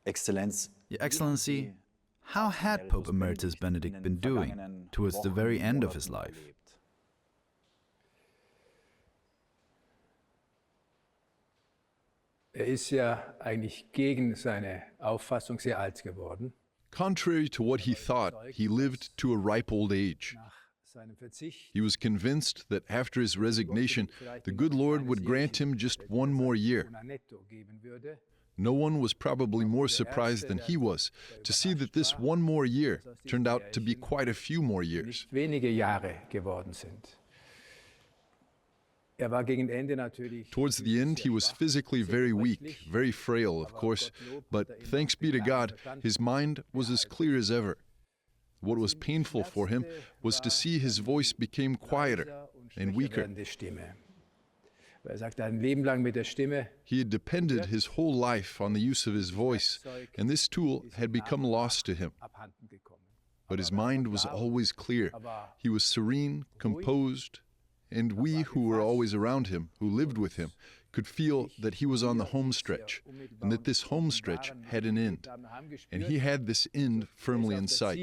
Your Excellency, how had Pope Emeritus Benedict been doing towards the very end of his life? Ist ja eigentlich gegen seine Auffassung sehr alt geworden. Contrary to what he thought, he lived to a ripe old age. He was convinced that after his resignation, the good Lord would grant him just one more year. No one was probably more surprised than he was to see that this one more year turned out to be quite a few more years. Towards the end, he was physically very weak, very frail, of course, but thanks be to God, his mind was as clear as ever. What was painful for him was to see his voice became quieter and weaker. He had depended his whole life on the use of his voice, and this tool had become lost to him. But his mind was always clear. He was serene, composed, and we who were always around him, who lived with him, could feel that he was on the home stretch, and that this home stretch had an end. And he had this end firmly in sight.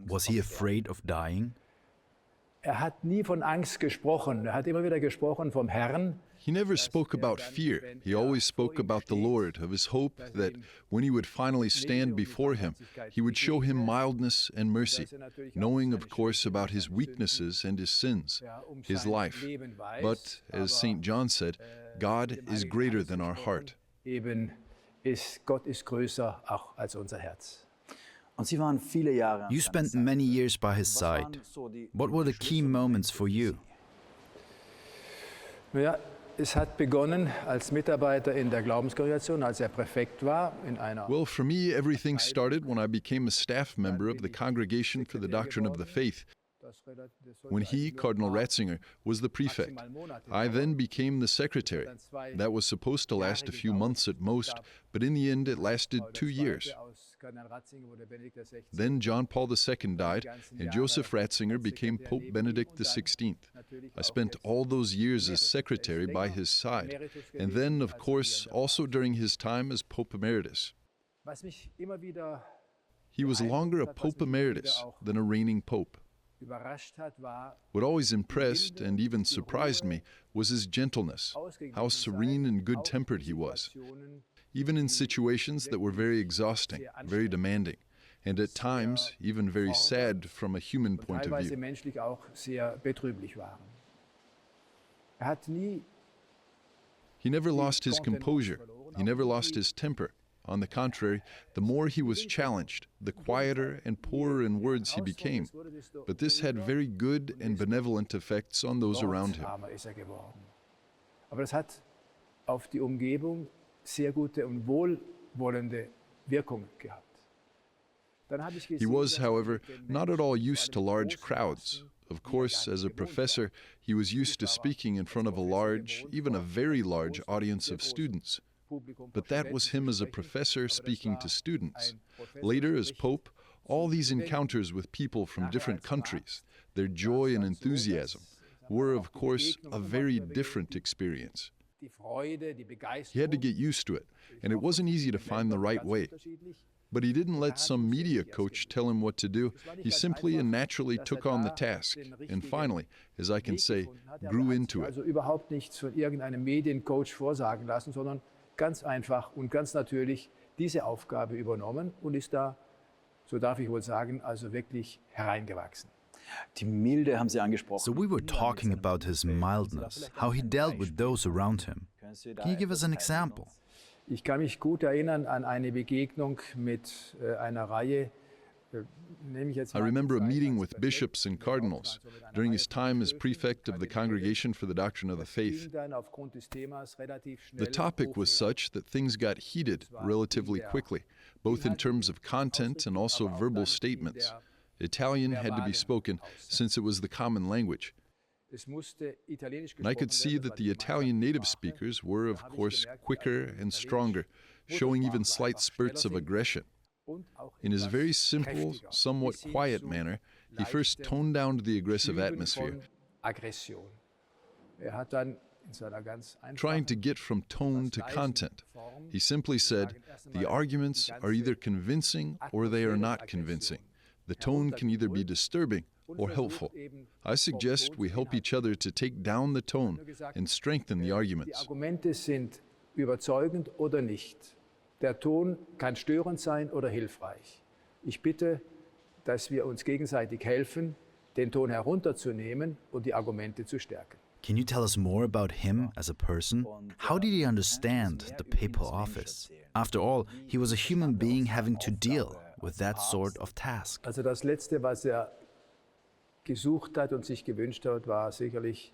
Was he afraid of dying? Hat nie von Angst gesprochen. Hat immer wieder gesprochen vom Herrn. He never spoke about fear. He always spoke about the Lord, of his hope that when he would finally stand before him, he would show him mildness and mercy, knowing, of course, about his weaknesses and his sins, his life. But, as St. John said, God is greater than our heart. Gott ist größer auch als unser Herz. You spent many years by his side. What were the key moments for you? Ja, es hat begonnen als Mitarbeiter in der Glaubenskongregation, als Präfekt war in einer. Well, for me, everything started when I became a staff member of the Congregation for the Doctrine of the Faith. When he, Cardinal Ratzinger, was the prefect. I then became the secretary. That was supposed to last a few months at most, but in the end it lasted 2 years. Then John Paul II died, and Joseph Ratzinger became Pope Benedict XVI. I spent all those years as secretary by his side, and then, of course, also during his time as Pope Emeritus. He was longer a Pope Emeritus than a reigning Pope. What always impressed and even surprised me was his gentleness, how serene and good-tempered he was, even in situations that were very exhausting, very demanding, and at times even very sad from a human point of view. He never lost his composure, he never lost his temper. On the contrary, the more he was challenged, the quieter and poorer in words he became. But this had very good and benevolent effects on those around him. Aber das hat auf die Umgebung sehr gute und wohlwollende Wirkung gehabt. He was, however, not at all used to large crowds. Of course, as a professor, he was used to speaking in front of a large, even a very large audience of students. But that was him as a professor speaking to students. Later, as Pope, all these encounters with people from different countries, their joy and enthusiasm, were, of course, a very different experience. He had to get used to it, and it wasn't easy to find the right way. But he didn't let some media coach tell him what to do. He simply and naturally took on the task, and finally, as I can say, grew into it. Also überhaupt nichts von irgendeinem Mediencoach vorsagen lassen, sondern ganz einfach und ganz natürlich diese Aufgabe übernommen und ist da, so darf ich wohl sagen, also wirklich hereingewachsen. So we were talking about his mildness, how he dealt with those around him. Can you give us an example? Ich kann mich gut erinnern an eine Begegnung mit einer Reihe. I remember a meeting with bishops and cardinals during his time as prefect of the Congregation for the Doctrine of the Faith. The topic was such that things got heated relatively quickly, both in terms of content and also verbal statements. Italian had to be spoken since it was the common language. And I could see that the Italian native speakers were, of course, quicker and stronger, showing even slight spurts of aggression. In his very simple, somewhat quiet manner, he first toned down the aggressive atmosphere. trying to get from tone to content. He simply said, the arguments are either convincing or they are not convincing. The tone can either be disturbing or helpful. I suggest we help each other to take down the tone and strengthen the arguments. Argumente sind überzeugend oder nicht. Der Ton kann störend sein oder hilfreich. Ich bitte, dass wir uns gegenseitig helfen, den Ton herunterzunehmen und die Argumente zu stärken. Can you tell us more about him as a person? How did he understand the papal office? After all, he was a human being having to deal with that sort of task. Also das Letzte, was gesucht hat und sich gewünscht hat, war sicherlich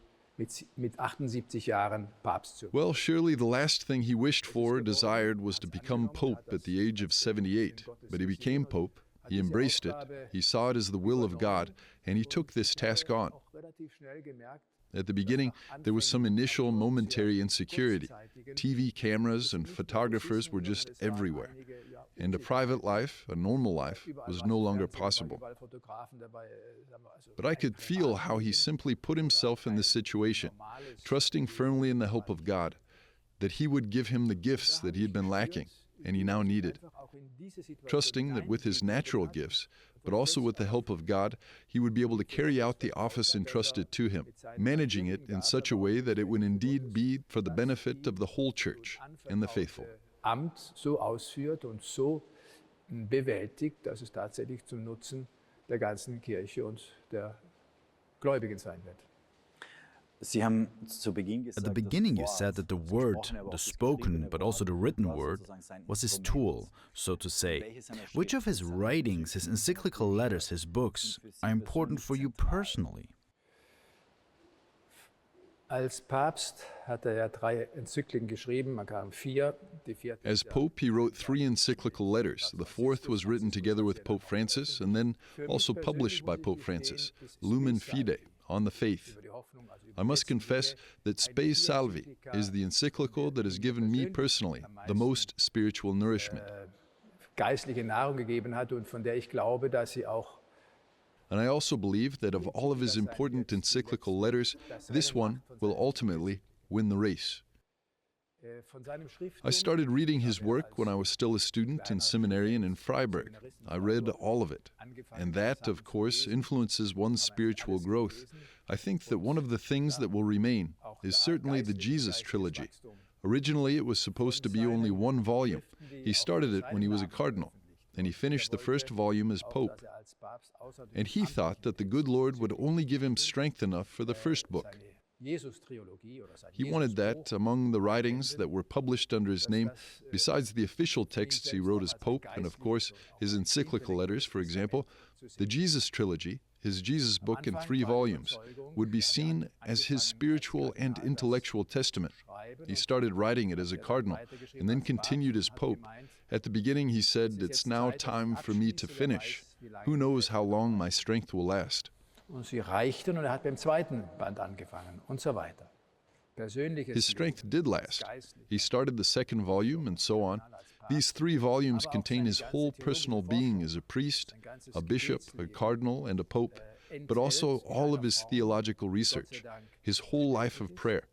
mit 78 Jahren Papst zu werden. Well, surely the last thing he wished for, desired, was to become Pope at the age of 78. But he became Pope, he embraced it, he saw it as the will of God, and he took this task on. At the beginning, there was some initial momentary insecurity. TV cameras and photographers were just everywhere. And a private life, a normal life, was no longer possible. But I could feel how he simply put himself in this situation, trusting firmly in the help of God, that he would give him the gifts that he had been lacking and he now needed. Trusting that with his natural gifts, but also with the help of God, he would be able to carry out the office entrusted to him, managing it in such a way that it would indeed be for the benefit of the whole Church and the faithful. Amt so ausführt und so bewältigt, dass es tatsächlich zum Nutzen der ganzen Kirche und der Gläubigen sein wird. At the beginning, you said that the word, the spoken but also the written word, was his tool, so to say. Which of his writings, his encyclical letters, his books, are important for you personally? Als Papst hat ja 3 Enzykliken geschrieben, man kam 4. As Pope, he wrote 3 encyclical letters. The 4th was written together with Pope Francis and then also published by Pope Francis, Lumen Fide, on the faith. I must confess that Spe Salvi is the encyclical that has given me personally the most spiritual nourishment. Geistliche Nahrung gegeben hat und von der ich glaube, dass sie auch. And I also believe that of all of his important encyclical letters, this one will ultimately win the race. I started reading his work when I was still a student in seminary and in Freiburg. I read all of it. And that, of course, influences one's spiritual growth. I think that one of the things that will remain is certainly the Jesus trilogy. Originally, it was supposed to be only 1 volume. He started it when he was a cardinal, and he finished the first volume as Pope. And he thought that the good Lord would only give him strength enough for the first book. He wanted that, among the writings that were published under his name, besides the official texts he wrote as Pope, and of course his encyclical letters, for example, the Jesus trilogy, his Jesus book in 3 volumes, would be seen as his spiritual and intellectual testament. He started writing it as a cardinal, and then continued as Pope. At the beginning he said, "It's now time for me to finish. Who knows how long my strength will last?" Und sie reichten und hat beim 2. Band angefangen und so weiter. His strength did last. He started the 2nd volume and so on. These 3 volumes contain his whole personal being as a priest, a bishop, a cardinal, and a pope, but also all of his theological research, his whole life of prayer,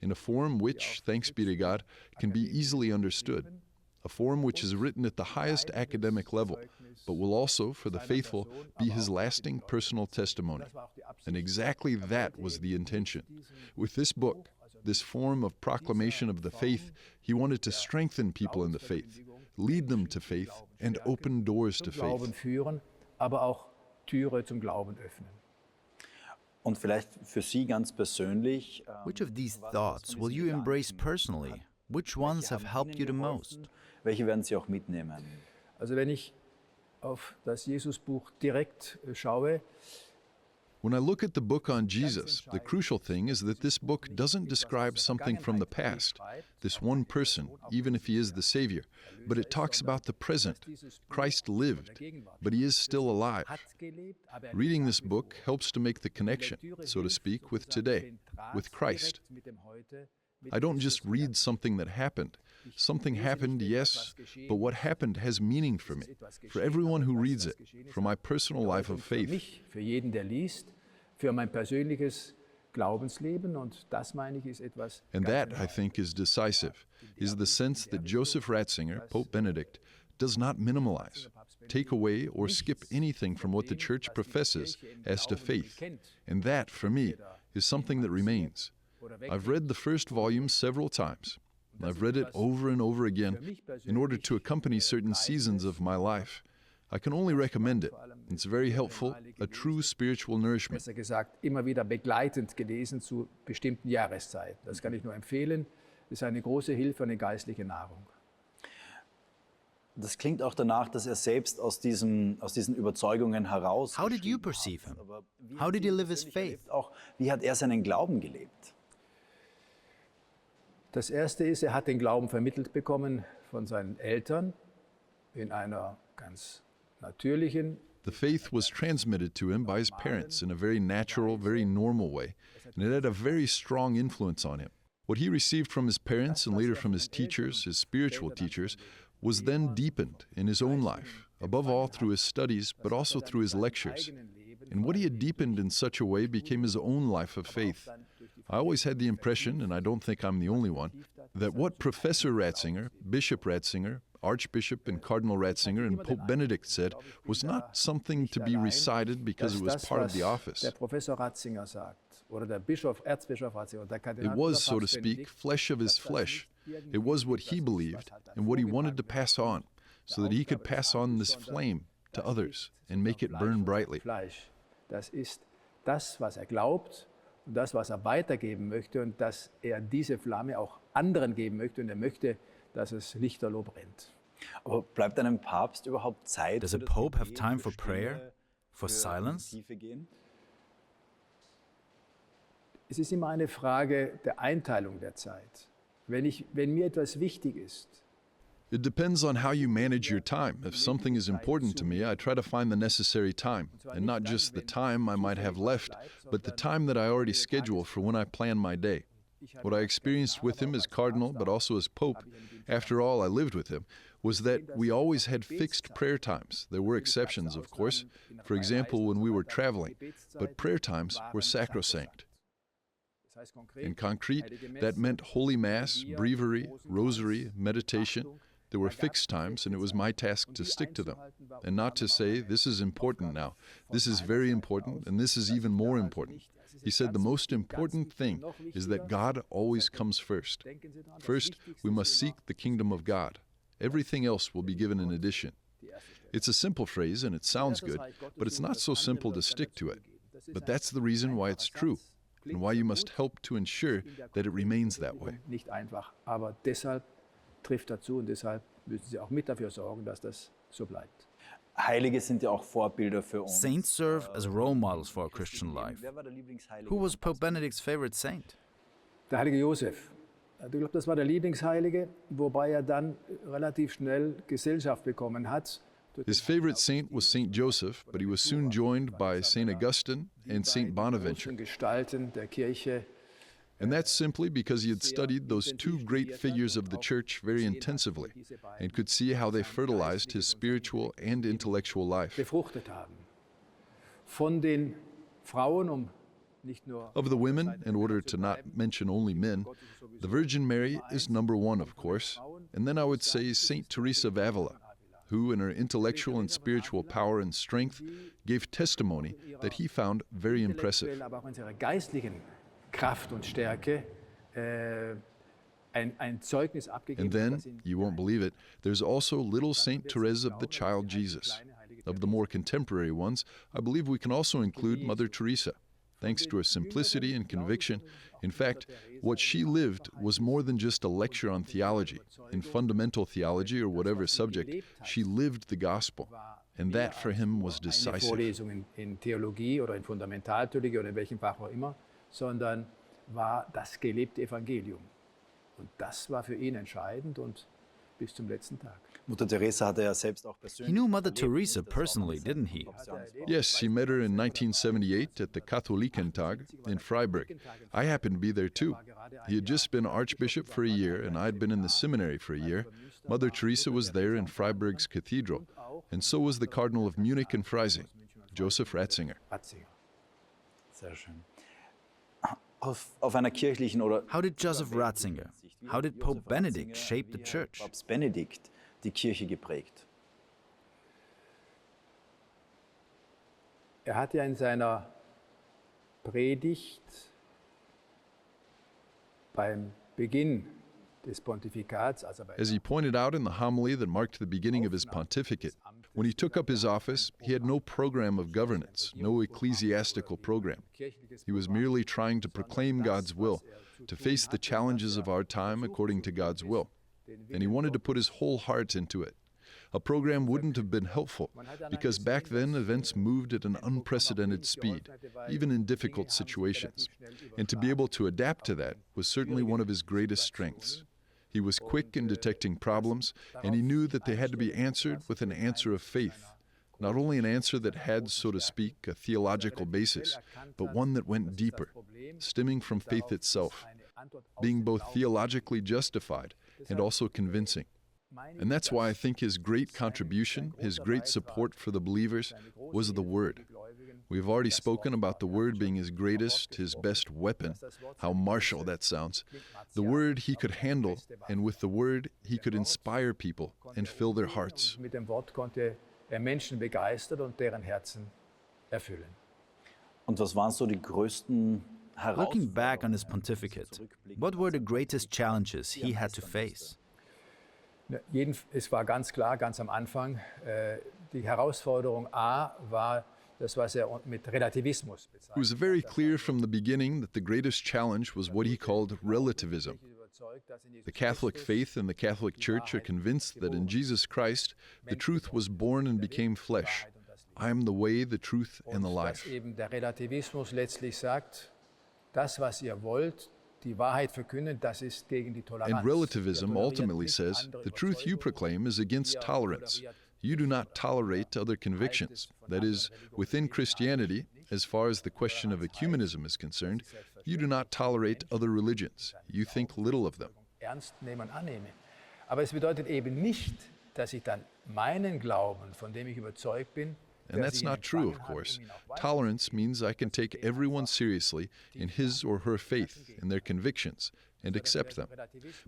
in a form which, thanks be to God, can be easily understood, a form which is written at the highest academic level, but will also, for the faithful, be his lasting personal testimony. And exactly that was the intention. With this book, this form of proclamation of the faith, he wanted to strengthen people in the faith, lead them to faith, and open doors to faith. Aber auch Türe zum Glauben öffnen. Und vielleicht für Sie ganz persönlich. Which of these thoughts will you embrace personally? Which ones have helped you the most? Welche werden Sie auch mitnehmen? Also wenn ich auf das Jesusbuch direkt schaue. When I look at the book on Jesus, the crucial thing is that this book doesn't describe something from the past, this one person, even if he is the Savior, but it talks about the present. Christ lived, but he is still alive. Reading this book helps to make the connection, so to speak, with today, with Christ. I don't just read something that happened. Something happened, yes, but what happened has meaning for me, for everyone who reads it, for my personal life of faith. Für jeden, der liest, für mein persönliches Glaubensleben, und das, meine ich, ist etwas. And that, I think, is decisive, is the sense that Joseph Ratzinger, Pope Benedict, does not minimalize, take away or skip anything from what the Church professes as to faith. And that, for me, is something that remains. I've read the first volume several times. I've read it over and over again in order to accompany certain seasons of my life. I can only recommend it. It's very helpful, a true spiritual nourishment. Besser gesagt, immer wieder begleitend gelesen zu bestimmten Jahreszeiten. Das kann ich nur empfehlen. Das ist eine große Hilfe, eine geistliche Nahrung. Das klingt auch danach, dass er selbst aus diesen Überzeugungen heraus. How did you perceive him? How did he live his faith? Auch, wie hat er seinen Glauben gelebt? Das Erste ist, er hat den Glauben vermittelt bekommen von seinen Eltern in einer ganz natürlichen. The faith was transmitted to him by his parents in a very natural, very normal way, and it had a very strong influence on him. What he received from his parents and later from his teachers, his spiritual teachers, was then deepened in his own life, above all through his studies, but also through his lectures. And what he had deepened in such a way became his own life of faith. I always had the impression, and I don't think I'm the only one, that what Professor Ratzinger, Bishop Ratzinger, Archbishop and Cardinal Ratzinger and Pope Benedict said was not something to be recited because it was part of the office. Der Professor Ratzinger sagt, oder der Erzbischof Ratzinger, der Kardinal. It was, so to speak, flesh of his flesh. It was what he believed and what he wanted to pass on, so that he could pass on this flame to others and make it burn brightly. Das ist das, was er glaubt und das, was er weitergeben möchte, und dass er diese Flamme auch anderen geben möchte, und er möchte, dass es lichterloh brennt. Aber bleibt einem Papst überhaupt Zeit? Does a pope have time for prayer, for silence? Es ist immer eine Frage der Einteilung der Zeit. Wenn mir etwas wichtig ist, It depends on how you manage your time. If something is important to me, I try to find the necessary time, and not just the time I might have left, but the time that I already schedule for when I plan my day. What I experienced with him as cardinal, but also as pope, after all I lived with him, was that we always had fixed prayer times. There were exceptions, of course, for example, when we were traveling, but prayer times were sacrosanct. In concrete, that meant Holy Mass, breviary, rosary, meditation. There were fixed times, and it was my task to stick to them, and not to say, this is important now, this is very important, and this is even more important. He said the most important thing is that God always comes first. First, we must seek the kingdom of God. Everything else will be given in addition. It's a simple phrase, and it sounds good, but it's not so simple to stick to it. But that's the reason why it's true, and why you must help to ensure that it remains that way. Nicht einfach, aber deshalb trifft dazu, und deshalb müssen Sie auch mit dafür sorgen, dass das so bleibt. Heilige sind ja auch Vorbilder für uns. Saints serve as role models for our Christian life. Who was Pope Benedict's favorite saint? Der heilige Josef. Ich glaube, das war der Lieblingsheilige, wobei er dann relativ schnell Gesellschaft bekommen hat. His favorite saint was Saint Joseph, but he was soon joined by Saint Augustine and Saint Bonaventure. Gestalten der Kirche. And that's simply because he had studied those two great figures of the Church very intensively and could see how they fertilized his spiritual and intellectual life. Befruchtet haben. Von den Frauen, nicht nur. Of the women, in order to not mention only men, the Virgin Mary is number one, of course, and then I would say Saint Teresa of Avila, who, in her intellectual and spiritual power and strength, gave testimony that he found very impressive. Aber auch in ihrer geistlichen Kraft und Stärke ein Zeugnis abgegeben. And then, you won't believe it, there's also little Saint Therese of the Child Jesus. Of the more contemporary ones, I believe we can also include Mother Teresa, thanks to her simplicity and conviction. In fact, what she lived was more than just a lecture on theology. In fundamental theology or whatever subject, she lived the gospel. And that for him was decisive. Eine Vorlesung in Theologie oder in Fundamentaltheologie oder in welchem Fach auch immer, sondern war das gelebte Evangelium. Und das war für ihn entscheidend und bis zum letzten Tag. Mutter Teresa hatte ja selbst auch persönlich. He knew Mother Teresa personally, didn't he? Yes, he met her in 1978 at the Katholikentag in Freiburg. I happened to be there too. He had just been Archbishop for a year, and I had been in the seminary for a year. Mother Teresa was there in Freiburg's cathedral, and so was the Cardinal of Munich and Freising, Joseph Ratzinger. Sehr schön. auf einer kirchlichen oder How did Joseph Ratzinger, how did Pope Benedict shape the church? Papst Benedikt die Kirche geprägt? Er hat ja in seiner Predigt beim Beginn des Pontifikats, As he pointed out in the homily that marked the beginning of his pontificate, when he took up his office, he had no program of governance, no ecclesiastical program. He was merely trying to proclaim God's will, to face the challenges of our time according to God's will. And he wanted to put his whole heart into it. A program wouldn't have been helpful, because back then events moved at an unprecedented speed, even in difficult situations. And to be able to adapt to that was certainly one of his greatest strengths. He was quick in detecting problems, and he knew that they had to be answered with an answer of faith. Not only an answer that had, so to speak, a theological basis, but one that went deeper, stemming from faith itself, being both theologically justified and also convincing. And that's why I think his great contribution, his great support for the believers, was the Word. We've already spoken about the Word being his greatest, his best weapon. How martial that sounds. The Word he could handle, and with the Word he could inspire people and fill their hearts. Mit dem Wort konnte Menschen begeistern und deren Herzen erfüllen. Und was waren so die größten Looking back on his Herausforderungen? pontificate, what were the greatest challenges he had to face? Es war ganz klar, ganz am Anfang, die Herausforderung A war das, was mit Relativismus bezeichnet. It was very clear from the beginning that the greatest challenge was what he called relativism. The Catholic faith and the Catholic Church are convinced that in Jesus Christ, the truth was born and became flesh. I am the way, the truth, and the life. Dass eben der Relativismus letztlich sagt, das, was ihr wollt, die Wahrheit verkünden, das ist gegen die Toleranz. And relativism ultimately says, the truth you proclaim is against tolerance. You do not tolerate other convictions. That is, within Christianity, as far as the question of ecumenism is concerned, you do not tolerate other religions. You think little of them. Ernst nehmen und annehmen. Aber es bedeutet eben nicht, dass ich dann meinen Glauben, von dem ich überzeugt bin, And that's not true, of course. Tolerance means I can take everyone seriously in his or her faith, in their convictions, and accept them.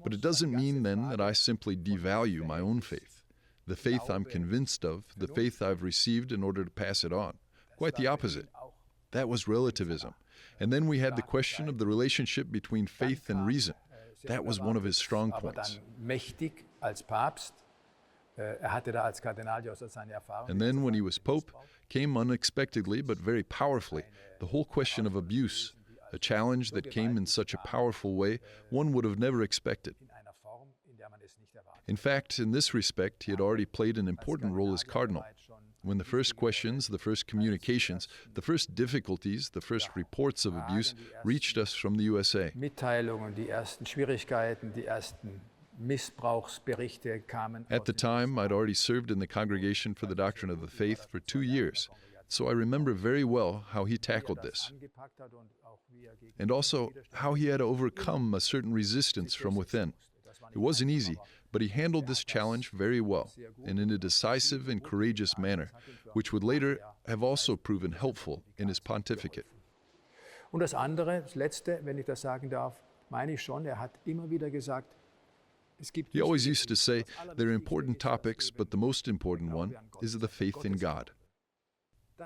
But it doesn't mean then that I simply devalue my own faith, the faith I'm convinced of, the faith I've received in order to pass it on. Quite the opposite. That was relativism. And then we had the question of the relationship between faith and reason. That was one of his strong points. Mächtig als Papst. Hatte da als Kardinal ja seine Erfahrung. And then when he was Pope, came unexpectedly but very powerfully the whole question of abuse, a challenge that came in such a powerful way one would have never expected. In fact, in this respect, he had already played an important role as cardinal. When the first questions, the first communications, the first difficulties, the first reports of abuse reached us from the USA. Mitteilungen, die ersten Schwierigkeiten, die ersten Missbrauchsberichte kamen. At the time, I'd already served in the Congregation for the Doctrine of the Faith for 2 years, so I remember very well how he tackled this, and also how he had to overcome a certain resistance from within. It wasn't easy, but he handled this challenge very well, and in a decisive and courageous manner, which would later have also proven helpful in his pontificate. Und das andere, das Letzte, wenn ich das sagen darf, meine ich schon, hat immer wieder gesagt, he always used to say, there are important topics, but the most important one is the faith in God.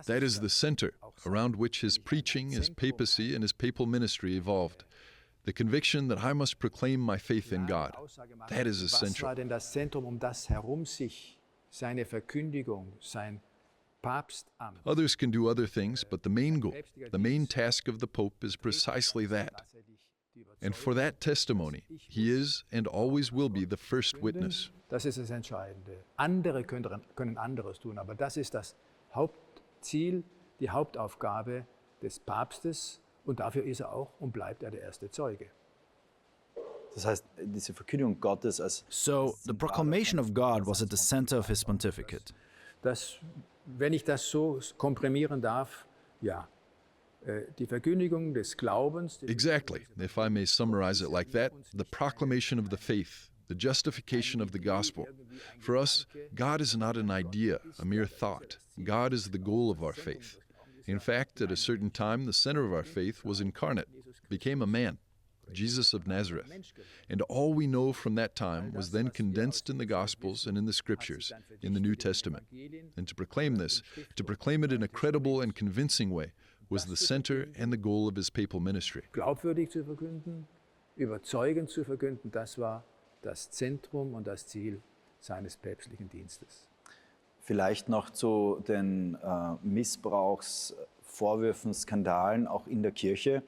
That is the center around which his preaching, his papacy, and his papal ministry evolved. The conviction that I must proclaim my faith in God. That is essential. Was war denn das Zentrum, das herum sich seine Verkündigung, sein Papstamt? Others can do other things, but the main goal, the main task of the Pope is precisely that. And for that testimony, he is and always will be the first witness. Das ist das Entscheidende. Andere können anderes tun, aber das ist das Hauptziel, die Hauptaufgabe des Papstes, und dafür ist auch und bleibt der erste Zeuge. Das heißt, diese Verkündigung Gottes als So, the proclamation of God was at the center of his pontificate. Wenn ich das so komprimieren darf, ja. Die Verkündigung des Glaubens. Exactly. If I may summarize it like that, the proclamation of the faith, the justification of the gospel. For us, God is not an idea, a mere thought. God is the goal of our faith. In fact, at a certain time, the center of our faith was incarnate. became a man, Jesus of Nazareth. And all we know from that time was then condensed in the Gospels and in the Scriptures, in the New Testament. And to proclaim this, to proclaim it in a credible and convincing way, was the center and the goal of his papal ministry. Glaubwürdig zu verkünden, überzeugend zu verkünden, das war das Zentrum und das Ziel seines päpstlichen Dienstes. Vielleicht noch zu den Missbrauchsvorwürfen, Skandalen auch in der Kirche.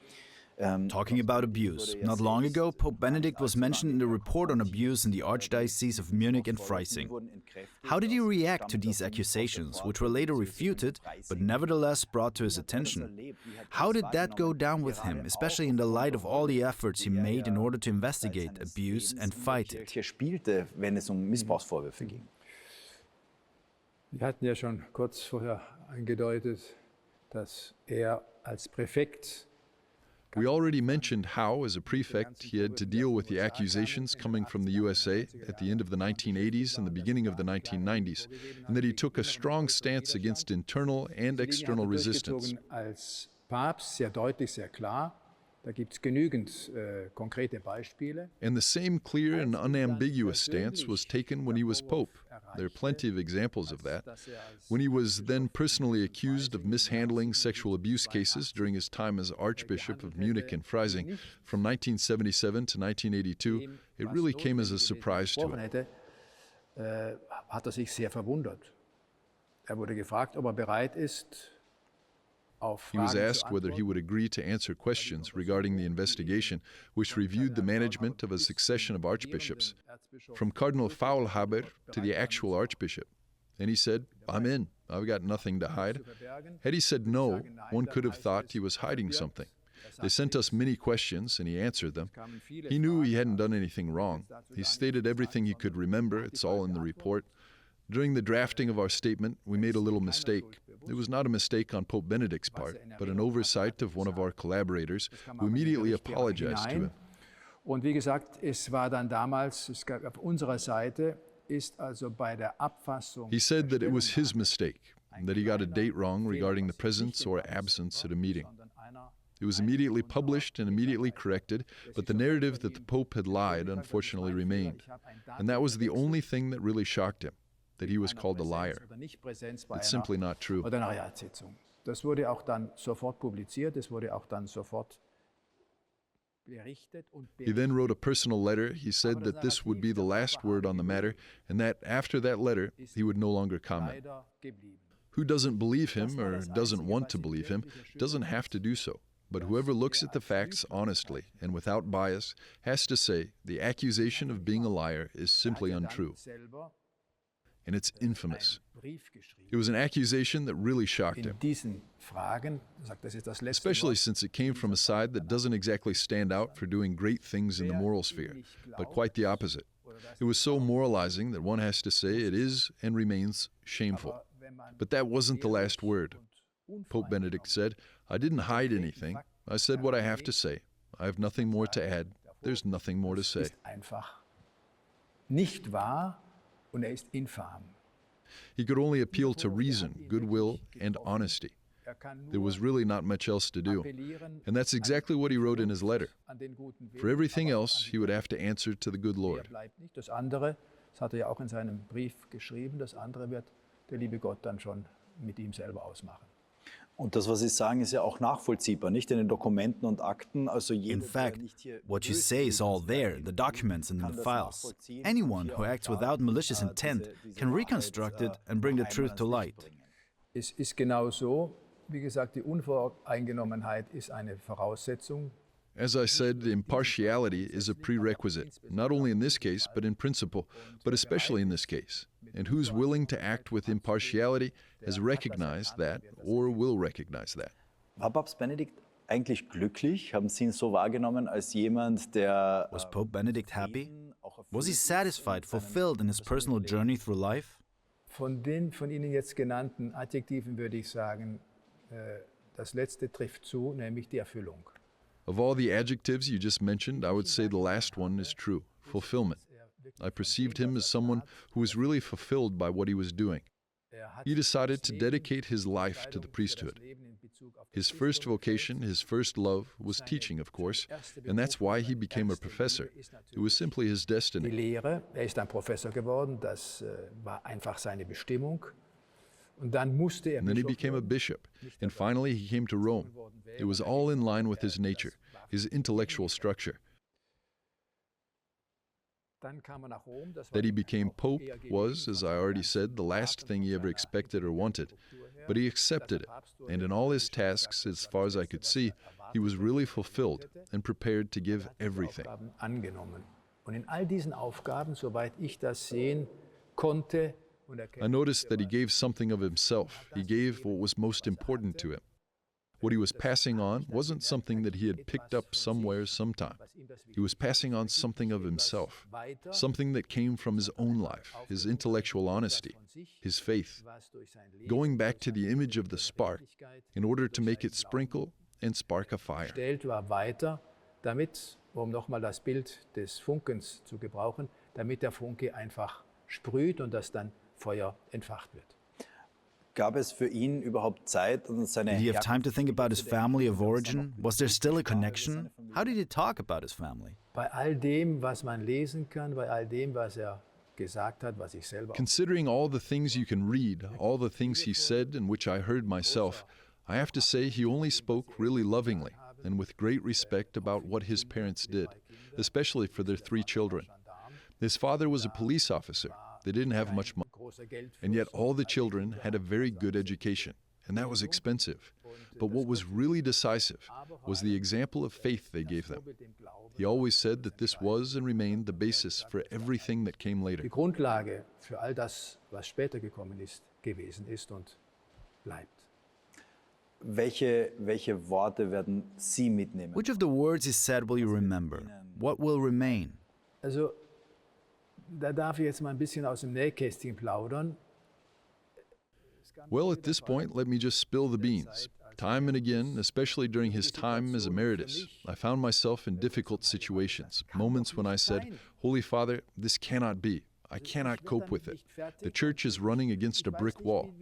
Talking about abuse, not long ago, Pope Benedict was mentioned in the report on abuse in the Archdiocese of Munich and Freising. How did he react to these accusations, which were later refuted, but nevertheless brought to his attention? How did that go down with him, especially in the light of all the efforts he made in order to investigate abuse and fight it? Spielte, wenn es Missbrauchsvorwürfe ging. Wir hatten ja schon kurz vorher angedeutet, dass als Präfekt We already mentioned how, as a prefect, he had to deal with the accusations coming from the USA at the end of the 1980s and the beginning of the 1990s, and that he took a strong stance against internal and external resistance. Als Papst sehr deutlich, sehr klar. Da gibt es genügend konkrete Beispiele. And the same clear and unambiguous stance was taken when he was Pope. There are plenty of examples of that. When he was then personally accused of mishandling sexual abuse cases during his time as Archbishop of Munich and Freising from 1977 to 1982, it really came as a surprise to him. Hat sich sehr verwundert. Wurde gefragt, ob bereit ist, He was asked whether he would agree to answer questions regarding the investigation, which reviewed the management of a succession of archbishops, from Cardinal Faulhaber to the actual archbishop. And he said, "I'm in. I've got nothing to hide." Had he said no, one could have thought he was hiding something. They sent us many questions, and he answered them. He knew he hadn't done anything wrong. He stated everything he could remember. It's all in the report. During the drafting of our statement, we made a little mistake. It was not a mistake on Pope Benedict's part, but an oversight of one of our collaborators, who immediately apologized to him. Und wie gesagt, es war dann damals, auf unserer Seite, ist also bei der Abfassung. He said that it was his mistake, that he got a date wrong regarding the presence or absence at a meeting. It was immediately published and immediately corrected, but the narrative that the Pope had lied unfortunately remained. And that was the only thing that really shocked him, that he was called a liar. It's simply not true. Das wurde auch dann sofort publiziert, es wurde auch dann sofort berichtet. He then wrote a personal letter. He said that this would be the last word on the matter, and that after that letter, he would no longer comment. Who doesn't believe him or doesn't want to believe him doesn't have to do so. But whoever looks at the facts honestly and without bias has to say the accusation of being a liar is simply untrue. And it's infamous. It was an accusation that really shocked him, especially since it came from a side that doesn't exactly stand out for doing great things in the moral sphere, but quite the opposite. It was so moralizing that one has to say it is and remains shameful. But that wasn't the last word. Pope Benedict said, "I didn't hide anything. I said what I have to say. I have nothing more to add. There's nothing more to say." Nicht wahr. Und ist infam. He could only appeal to reason, goodwill, and honesty. There was really not much else to do. And that's exactly what he wrote in his letter. For everything else, he would have to answer to the good Lord. Das andere, das hat ja auch in seinem Brief geschrieben, das andere wird der liebe Gott dann schon mit ihm selber ausmachen. Und das, was Sie sagen, ist ja auch nachvollziehbar, nicht in den Dokumenten und Akten. Also in fact, what you say is all there, the documents and in the files. Anyone who acts without malicious intent can reconstruct it and bring the truth to light. Es ist genau so, wie gesagt, die Unvoreingenommenheit ist eine Voraussetzung. As I said, impartiality is a prerequisite, not only in this case, but in principle, but especially in this case. And who's willing to act with impartiality has recognized that or will recognize that. War Papst Benedikt eigentlich glücklich? Haben Sie ihn so wahrgenommen als jemand, der... Was Pope Benedict happy? Was he satisfied, fulfilled in his personal journey through life? Von den von Ihnen jetzt genannten Adjektiven würde ich sagen, das letzte trifft zu, nämlich die Erfüllung. Of all the adjectives you just mentioned, I would say the last one is true, fulfillment. I perceived him as someone who was really fulfilled by what he was doing. He decided to dedicate his life to the priesthood. His first vocation, his first love, was teaching, of course, and that's why he became a professor. It was simply his Die destiny. Lehre, ist ein Professor geworden, das war einfach seine Bestimmung. Und dann musste And then he became a bishop, and finally he came to Rome. It was all in line with his nature, his intellectual structure. That he became pope was, as I already said, the last thing he ever expected or wanted. But he accepted it, and in all his tasks, as far as I could see, he was really fulfilled and prepared to give everything. Angenommen. Und in all diesen Aufgaben, soweit ich das sehen konnte, I noticed that he gave something of himself. He gave what was most important to him. What he was passing on wasn't something that he had picked up somewhere sometime. He was passing on something of himself, something that came from his own life, his intellectual honesty, his faith, going back to the image of the spark in order to make it sprinkle and spark a fire. war weiter, damit, nochmal das Bild des Funkens zu gebrauchen, damit der Funke einfach sprüht und das dann Feuer entfacht wird. Gab es für ihn überhaupt Zeit und seine Did he have time to think about his family of origin? Was there still a connection? How did he talk about his family? Bei all dem, was man lesen kann, bei all dem, was gesagt hat, was ich selber Considering all the things you can read, all the things he said and which I heard myself, I have to say he only spoke really lovingly and with great respect about what his parents did, especially for their 3 children. His father was a police officer. They didn't have much money, and yet all the children had a very good education, and that was expensive. But what was really decisive was the example of faith they gave them. He always said that this was and remained the basis for everything that came later. Die Grundlage für all das, was später gekommen ist, gewesen ist und bleibt. Welche Worte werden Sie mitnehmen? Which of the words he said will you remember? What will remain? Also, da darf ich jetzt mal ein bisschen aus dem Nähkästchen plaudern. Well, at this point, let me just spill the beans. Time and again, especially during his time as Emeritus, I found myself in difficult situations, moments when I said, Holy Father, this cannot be. I cannot cope with it. The church is running against a brick wall.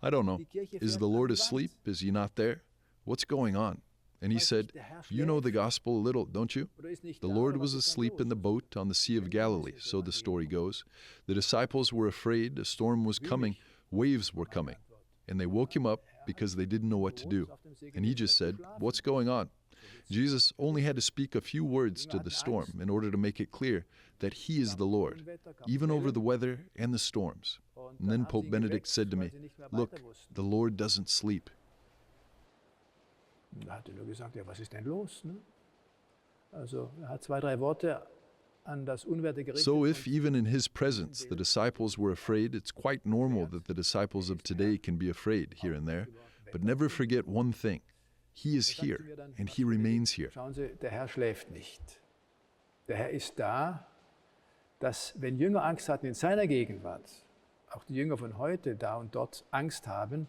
I don't know. Is the Lord asleep? Is he not there? What's going on? And he said, you know the gospel a little, don't you? The Lord was asleep in the boat on the Sea of Galilee, so the story goes. The disciples were afraid, a storm was coming, waves were coming. And they woke him up because they didn't know what to do. And he just said, what's going on? Jesus only had to speak a few words to the storm in order to make it clear that he is the Lord, even over the weather and the storms. And then Pope Benedict said to me, look, the Lord doesn't sleep. Da hat er nur gesagt, ja, was ist denn los? Ne? Also, hat 2, 3 Worte an das Unwerte gerichtet. So if, even in his presence, the disciples were afraid, it's quite normal that the disciples of today can be afraid here and there. But never forget one thing. He is here, and he remains here. Schauen Sie, der Herr schläft nicht. Der Herr ist da, dass, wenn Jünger Angst hatten in seiner Gegenwart, auch die Jünger von heute da und dort Angst haben,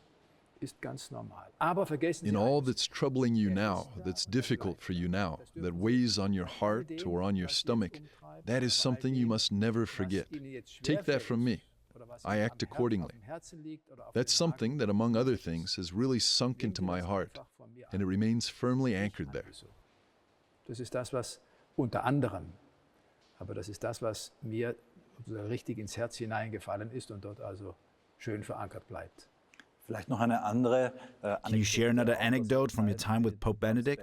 ist ganz normal. Aber vergessen Sie In all that's troubling you now, that's difficult for you now, that weighs on your heart or on your stomach, that is something you must never forget. Take that from me. I act accordingly. That's something that, among other things, has really sunk into my heart, and it remains firmly anchored there. Das ist das, was unter anderem, aber das ist das, was mir richtig ins Herz hineingefallen ist und dort also schön verankert bleibt. Vielleicht noch eine andere Can you share another anecdote from your time with Pope Benedict?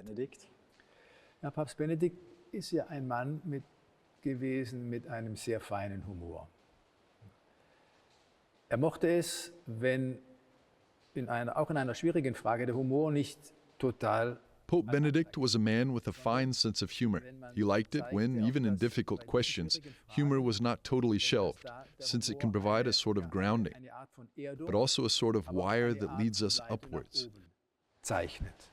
Ja, Papst Benedikt ist ja ein Mann gewesen mit einem sehr feinen Humor. Er mochte es, wenn auch in einer schwierigen Frage der Humor nicht total. Pope Benedict was a man with a fine sense of humor. He liked it when, even in difficult questions, humor was not totally shelved, since it can provide a sort of grounding, but also a sort of wire that leads us upwards. Zeichnet.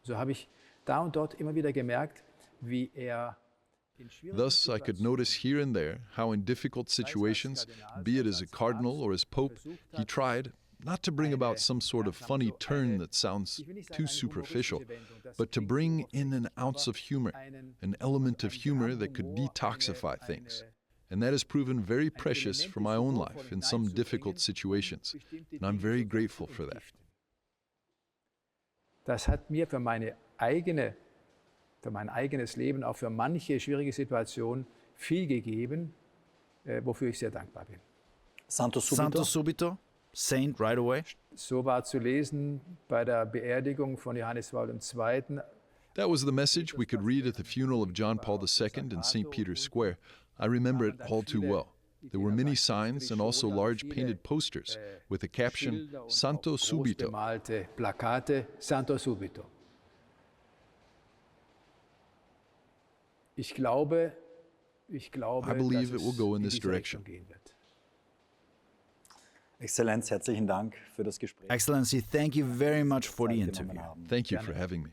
So habe ich da und dort immer wieder gemerkt, wie Thus, I could notice here and there how in difficult situations, be it as a cardinal or as pope, he tried not to bring about some sort of funny turn that sounds too superficial, but to bring in an ounce of humor, an element of humor that could detoxify things. And that has proven very precious for my own life in some difficult situations, and I'm very grateful for that. Das hat mir für mein eigenes Leben, auch für manche schwierige Situationen viel gegeben, wofür ich sehr dankbar bin. Santo subito. Santo subito, saint right away. So war zu lesen bei der Beerdigung von Johannes Paul II. That was the message we could read at the funeral of John Paul II in St. Peter's Square. I remember it all too well. There were many signs and also large painted posters with the caption, Santo subito. Bemalte Plakate, Santo subito. Ich believe it will go in this direction. gehen wird. Exzellenz, herzlichen Dank für das Gespräch. Excellency, thank you very much for the Zeit genommen interview. haben. Thank you for having me.